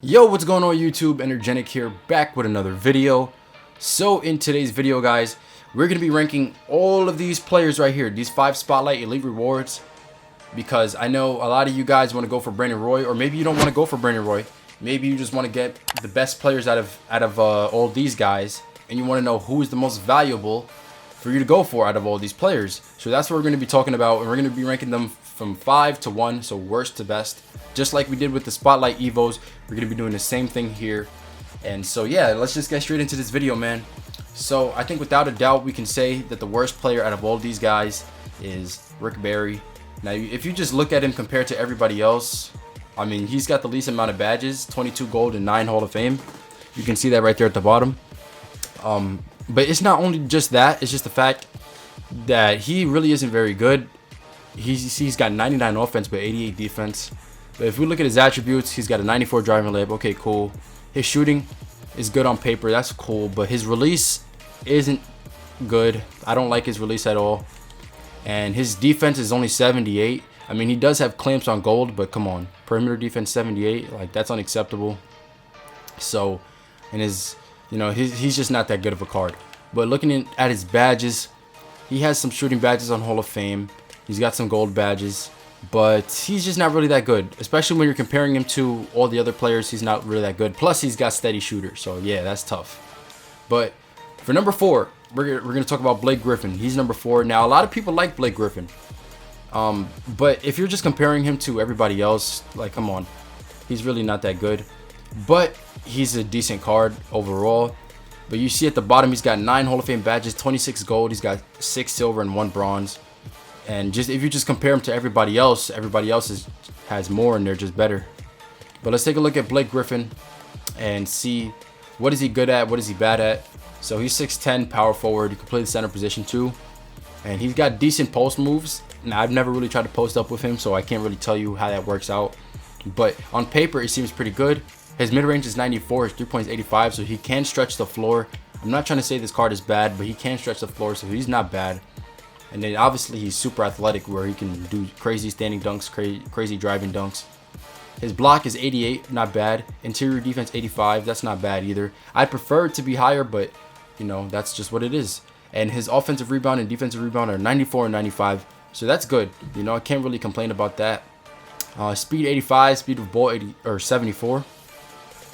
Yo, what's going on YouTube? Energetic here, back with another video. So in today's video, guys, we're going to be ranking all of these players right here, these 5 Spotlight Elite Rewards, because I know a lot of you guys want to go for Brandon Roy, or maybe you don't want to go for Brandon Roy. Maybe you just want to get the best players out of all these guys, and you want to know who is the most valuable for you to go for out of all these players. So that's what we're going to be talking about, and we're going to be ranking them from 5 to 1, so worst to best. Just like we did with the Spotlight Evos, we're going to be doing the same thing here. And so yeah, let's just get straight into this video, man. So I think without a doubt we can say that the worst player out of all these guys is Rick Barry. Now if you just look at him compared to everybody else, I mean, he's got the least amount of badges, 22 gold and 9 Hall of Fame. You can see that right there at the bottom. But it's not only just that, it's just the fact that he really isn't very good. He's got 99 offense but 88 defense. But if we look at his attributes, he's got a 94 driving layup. Okay, cool. His shooting is good on paper. That's cool. But his release isn't good. I don't like his release at all. And his defense is only 78. I mean, he does have clamps on gold, but come on. Perimeter defense 78. Like, that's unacceptable. So, and his, you know, he's just not that good of a card. But looking at his badges, he has some shooting badges on Hall of Fame. He's got some gold badges. But he's just not really that good, especially when you're comparing him to all the other players. He's not really that good. Plus, he's got steady shooter, so yeah, that's tough. But for number 4, we're gonna talk about Blake Griffin. He's number 4. Now, a lot of people like Blake Griffin, but if you're just comparing him to everybody else, like, come on, he's really not that good. But he's a decent card overall. But you see at the bottom, he's got 9 Hall of Fame badges, 26 gold. He's got 6 silver and 1 bronze. And just if you just compare him to everybody else has more and they're just better. But let's take a look at Blake Griffin and see what is he good at, what is he bad at. So he's 6'10", power forward. He can play the center position too. And he's got decent post moves. Now, I've never really tried to post up with him, so I can't really tell you how that works out. But on paper, it seems pretty good. His mid-range is 94, his 3-point is 85, so he can stretch the floor. I'm not trying to say this card is bad, but he can stretch the floor, so he's not bad. And then obviously he's super athletic where he can do crazy standing dunks, crazy driving dunks. His block is 88, not bad. Interior defense 85, that's not bad either. I'd prefer it to be higher, but you know, that's just what it is. And his offensive rebound and defensive rebound are 94 and 95, so that's good. You know, I can't really complain about that. Speed 85, speed of ball 74.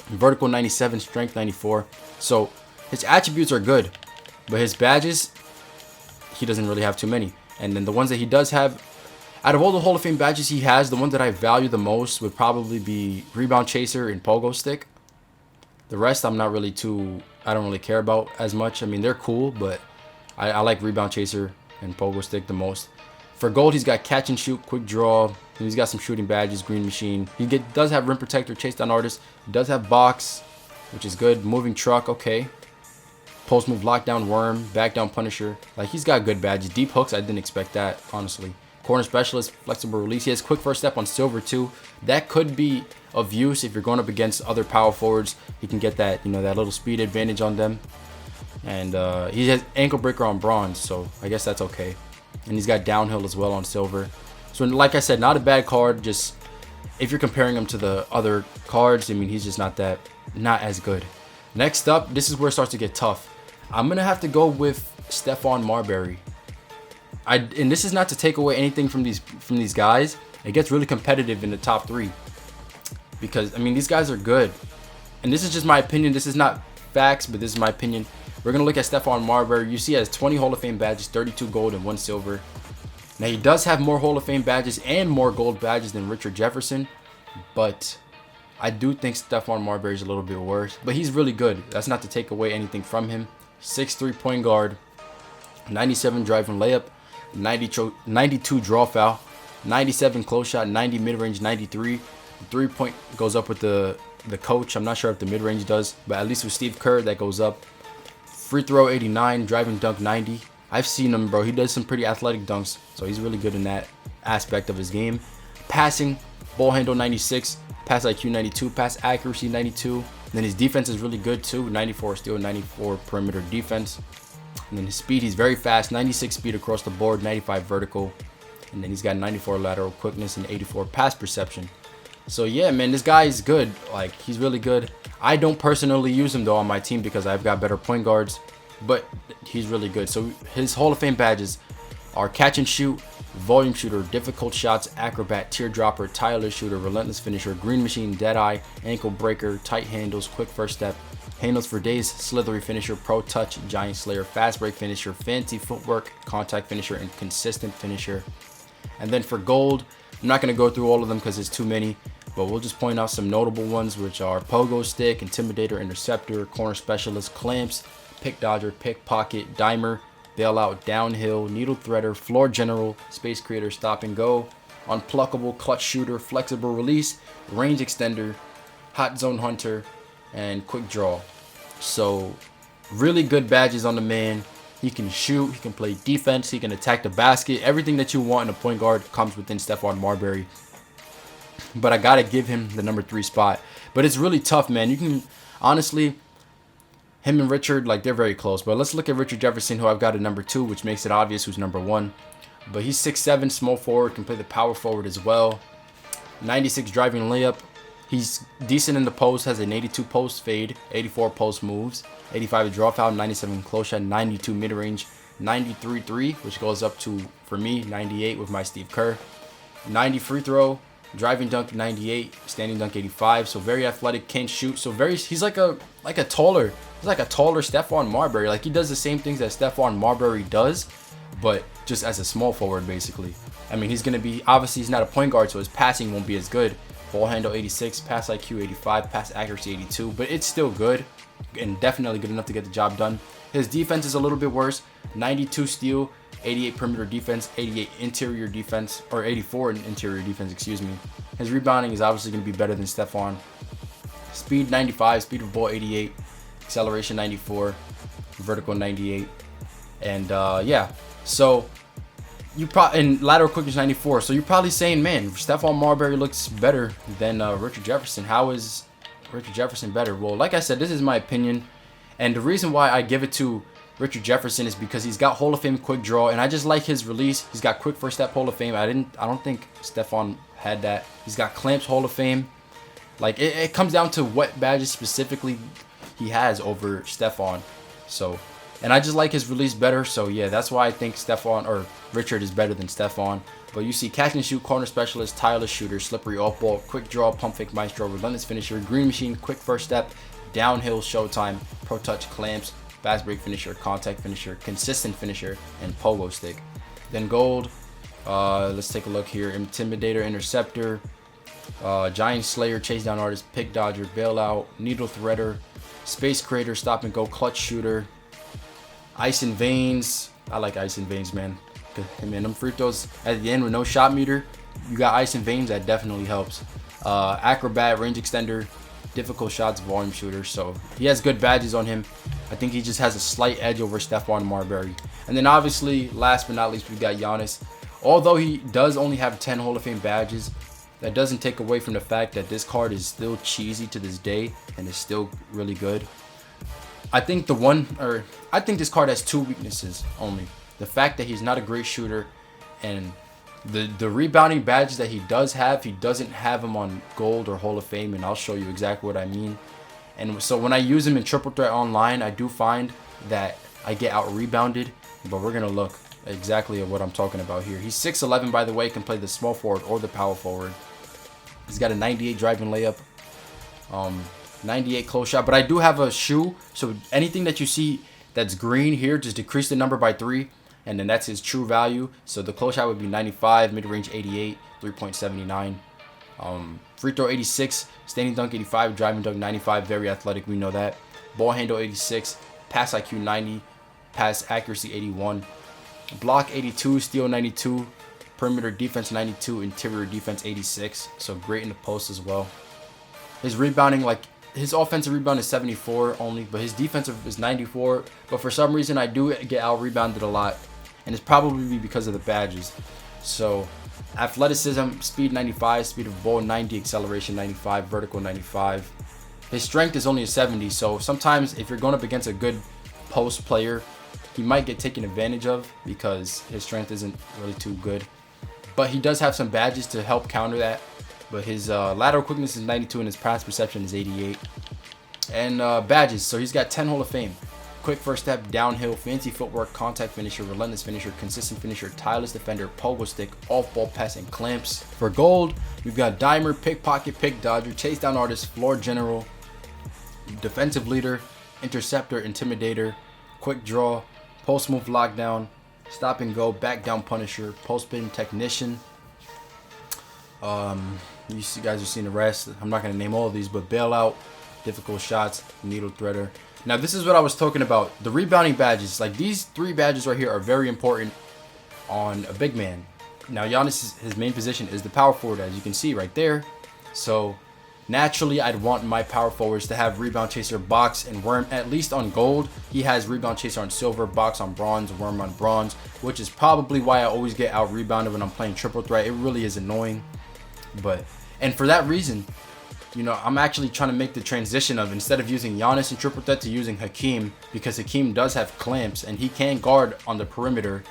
Vertical 97, strength 94. So his attributes are good, but his badges, he doesn't really have too many. And then the ones that he does have, out of all the Hall of Fame badges he has, the one that I value the most would probably be Rebound Chaser and Pogo Stick. The rest I don't really care about as much. I mean, they're cool, but I like Rebound Chaser and Pogo Stick the most. For gold, he's got Catch and Shoot, Quick Draw. He's got some shooting badges, Green Machine. He does have Rim Protector, Chase Down Artist. He does have Box, which is good. Moving Truck, okay. Post move, lockdown, worm, back down, Punisher. Like, he's got good badges. Deep hooks, I didn't expect that, honestly. Corner specialist, flexible release. He has quick first step on silver too. That could be of use if you're going up against other power forwards. He can get that, you know, that little speed advantage on them. And he has ankle breaker on bronze, so I guess that's okay. And he's got downhill as well on silver. So like I said, not a bad card. Just if you're comparing him to the other cards, I mean, he's just not as good. Next up, this is where it starts to get tough. I'm gonna have to go with Stephon Marbury. And this is not to take away anything from these guys. It gets really competitive in the top 3 because I mean, these guys are good. And this is just my opinion. This is not facts, but this is my opinion. We're gonna look at Stephon Marbury. You see, he has 20 Hall of Fame badges, 32 gold and 1 silver. Now he does have more Hall of Fame badges and more gold badges than Richard Jefferson, but I do think Stephon Marbury is a little bit worse. But he's really good. That's not to take away anything from him. 6'3" point guard, 97 driving layup, 92 draw foul, 97 close shot, 90 mid-range, 93. The 3-point goes up with the coach. I'm not sure if the mid-range does, but at least with Steve Kerr, that goes up. Free throw 89, driving dunk 90. I've seen him, bro. He does some pretty athletic dunks, so he's really good in that aspect of his game. Passing, ball handle 96, pass IQ 92, pass accuracy 92. And then his defense is really good too, 94 steal, 94 perimeter defense. And then his speed, he's very fast, 96 speed across the board, 95 vertical. And then he's got 94 lateral quickness and 84 pass perception. So yeah, man, this guy is good. Like, he's really good. I don't personally use him though on my team because I've got better point guards, but he's really good. So his Hall of Fame badges are catch and shoot, volume shooter, difficult shots, acrobat, teardropper, tireless shooter, relentless finisher, green machine, dead eye, ankle breaker, tight handles, quick first step, handles for days, slithery finisher, pro touch, giant slayer, fast break finisher, fancy footwork, contact finisher, and consistent finisher. And then for gold, I'm not going to go through all of them because it's too many, but we'll just point out some notable ones, which are pogo stick, intimidator, interceptor, corner specialist, clamps, pick dodger, pickpocket, dimer, bailout, downhill, needle threader, floor general, space creator, stop and go, unpluckable, clutch shooter, flexible release, range extender, hot zone hunter, and quick draw. So really good badges on the man. He can shoot, he can play defense, he can attack the basket. Everything that you want in a point guard comes within Stephon Marbury. But I gotta give him the number 3 spot. But it's really tough, man. You can honestly, him and Richard, like, they're very close. But let's look at Richard Jefferson, who I've got at number 2, which makes it obvious who's number 1. But he's 6'7", small forward, can play the power forward as well. 96 driving layup. He's decent in the post, has an 82 post fade, 84 post moves, 85 draw foul, 97 close shot, 92 mid range, 93 3, which goes up to, for me, 98 with my Steve Kerr. 90 free throw, driving dunk 98, standing dunk 85. So very athletic, can shoot. So he's like a taller Stephon Marbury. Like, he does the same things that Stephon Marbury does, but just as a small forward, basically. I mean, he's gonna be, obviously he's not a point guard, so his passing won't be as good. Ball handle 86, pass IQ 85, pass accuracy 82, but it's still good and definitely good enough to get the job done. His defense is a little bit worse. 92 steal, 88 perimeter defense, 88 interior defense, or 84 in interior defense, excuse me. His rebounding is obviously going to be better than Stephon. Speed 95, speed of ball 88, acceleration 94, vertical 98, and yeah. So you probably, and lateral quickness 94. So you're probably saying, man, Stephon Marbury looks better than Richard Jefferson. How is Richard Jefferson better? Well, like I said, this is my opinion, and the reason why I give it to Richard Jefferson is because he's got Hall of Fame quick draw, and I just like his release. He's got quick first step Hall of Fame. I don't think Stephon had that. He's got clamps Hall of Fame. Like, it comes down to what badges specifically he has over Stephon. So, and I just like his release better. So yeah, that's why I think Stephon, or Richard, is better than Stephon. But you see catch and shoot, corner specialist, tireless shooter, slippery off ball, quick draw, pump fake maestro, relentless finisher, green machine, quick first step, downhill showtime, pro touch, clamps, fast break finisher, contact finisher, consistent finisher, and pogo stick. Then gold, let's take a look here. Intimidator, interceptor, giant slayer, chase down artist, pick dodger, bailout, needle threader, space creator, stop and go, clutch shooter, ice and veins. I like ice and veins, man. Man, them free throws at the end with no shot meter, you got ice and veins, that definitely helps. Acrobat, range extender, difficult shots, volume shooter. So he has good badges on him. I think he just has a slight edge over Stephon Marbury. And then obviously, last but not least, we got Giannis. Although he does only have 10 Hall of Fame badges, that doesn't take away from the fact that this card is still cheesy to this day and is still really good. I think this card has 2 weaknesses only. The fact that he's not a great shooter, and the rebounding badges that he does have, he doesn't have them on gold or Hall of Fame, and I'll show you exactly what I mean. And so when I use him in triple threat online, I do find that I get out rebounded, but we're gonna look exactly at what I'm talking about here. He's 6'11", by the way, can play the small forward or the power forward. He's got a 98 driving layup, 98 close shot, but I do have a shoe, so anything that you see that's green here, just decrease the number by 3, and then that's his true value. So the close shot would be 95, mid-range 88, 3.79, free throw 86, standing dunk 85, driving dunk 95, very athletic, we know that. Ball handle 86, pass IQ 90, pass accuracy 81, block 82, steal 92, perimeter defense 92, interior defense 86, so great in the post as well. His rebounding, like, his offensive rebound is 74 only, but his defensive is 94. But for some reason, I do get out rebounded a lot, and it's probably because of the badges. So athleticism, speed 95, speed of ball 90, acceleration 95, vertical 95. His strength is only a 70, so sometimes if you're going up against a good post player, he might get taken advantage of because his strength isn't really too good. But he does have some badges to help counter that. but his lateral quickness is 92 and his pass perception is 88. And badges, so he's got 10 Hall of Fame. Quick first step, downhill, fancy footwork, contact finisher, relentless finisher, consistent finisher, tireless defender, pogo stick, off-ball pass, and clamps. For gold, we've got dimer, pickpocket, pick dodger, chase down artist, floor general, defensive leader, interceptor, intimidator, quick draw, post move lockdown, stop and go, back down punisher, post spin technician. You guys have seen the rest. I'm not going to name all of these, but bailout, difficult shots, needle threader. Now this is what I was talking about. The rebounding badges, like these 3 badges right here, are very important on a big man. Now Giannis, his main position is the power forward, as you can see right there. So naturally, I'd want my power forwards to have rebound chaser, box, and worm. At least on gold, he has rebound chaser on silver, box on bronze, worm on bronze, which is probably why I always get out rebounded when I'm playing triple threat. It really is annoying. And for that reason, you know, I'm actually trying to make the transition of, instead of using Giannis in triple threat, to using Hakeem, because Hakeem does have clamps and he can guard on the perimeter.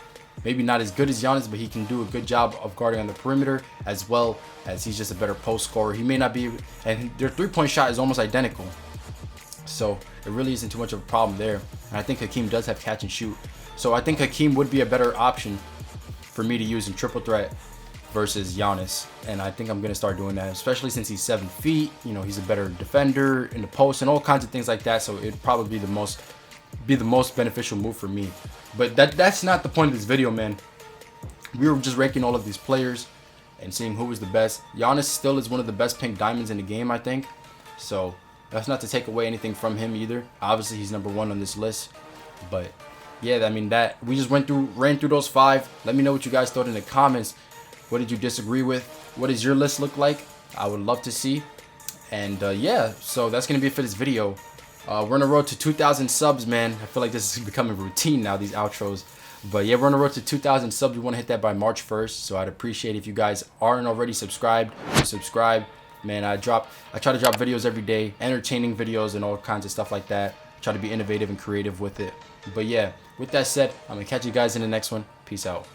Maybe not as good as Giannis, but he can do a good job of guarding on the perimeter, as well as he's just a better post scorer. He may not be, and their 3-point shot is almost identical, so it really isn't too much of a problem there. And I think Hakeem does have catch and shoot, so I think Hakeem would be a better option for me to use in triple threat versus Giannis, and I think I'm gonna start doing that, especially since he's 7 feet. You know, he's a better defender in the post and all kinds of things like that. So it'd probably be the most beneficial move for me. But that's not the point of this video, man. We were just ranking all of these players and seeing who was the best. Giannis still is one of the best pink diamonds in the game, I think. So that's not to take away anything from him either. Obviously, he's number 1 on this list, but yeah, I mean, that we just ran through those 5. Let me know what you guys thought in the comments. What did you disagree with? What does your list look like? I would love to see. And yeah, so that's gonna be it for this video. We're on the road to 2,000 subs, man. I feel like this is becoming routine now, these outros. But yeah, we're on the road to 2,000 subs. We want to hit that by March 1st. So I'd appreciate if you guys aren't already subscribed, subscribe. Man, I try to drop videos every day, entertaining videos and all kinds of stuff like that. Try to be innovative and creative with it. But yeah, with that said, I'm gonna catch you guys in the next one. Peace out.